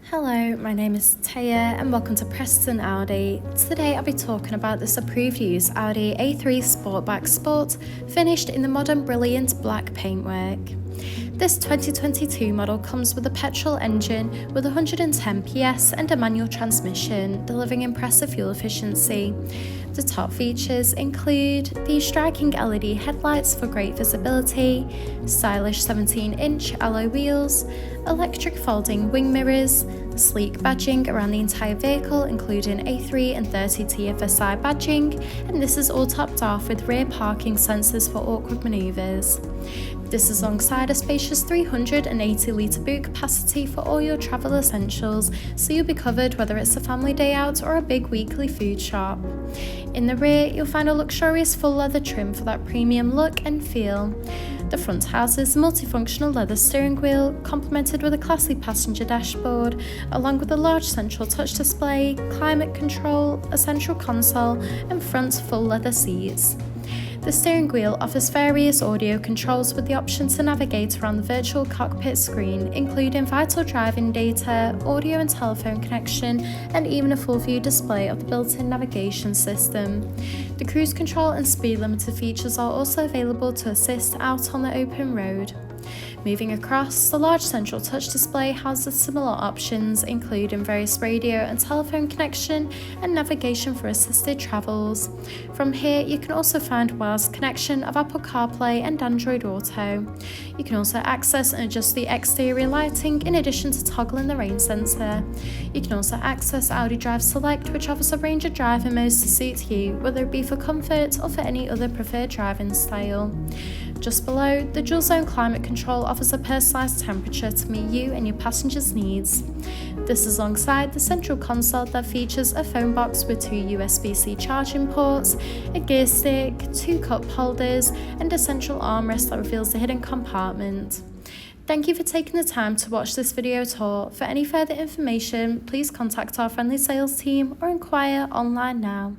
Hello, my name is Taya and welcome to Preston Audi. Today I'll be talking about this approved use Audi A3 Sportback Sport finished in the modern brilliant black paintwork. This 2022 model comes with a petrol engine with 110 PS and a manual transmission, delivering impressive fuel efficiency. The top features include the striking LED headlights for great visibility, stylish 17-inch alloy wheels, electric folding wing mirrors, sleek badging around the entire vehicle including A3 and 30 TFSI badging, and this is all topped off with rear parking sensors for awkward manoeuvres. This is alongside a spacious 380-litre boot capacity for all your travel essentials, so you'll be covered whether it's a family day out or a big weekly food shop. In the rear, you'll find a luxurious full leather trim for that premium look and feel. The front houses a multifunctional leather steering wheel, complemented with a classy passenger dashboard, along with a large central touch display, climate control, a central console, and front full leather seats. The steering wheel offers various audio controls with the option to navigate around the virtual cockpit screen, including vital driving data, audio and telephone connection, and even a full view display of the built-in navigation system. The cruise control and speed limiter features are also available to assist out on the open road. Moving across, the large central touch display houses similar options, including various radio and telephone connection and navigation for assisted travels. From here, you can also find wireless connection of Apple CarPlay and Android Auto. You can also access and adjust the exterior lighting in addition to toggling the rain sensor. You can also access Audi Drive Select, which offers a range of driving modes to suit you, whether it be for comfort or for any other preferred driving style. Just below, the dual zone climate control offers a personalised temperature to meet you and your passengers' needs. This is alongside the central console that features a phone box with 2 USB-C charging ports, a gear stick, 2 cup holders, and a central armrest that reveals the hidden compartment. Thank you for taking the time to watch this video tour. For any further information, please contact our friendly sales team or inquire online now.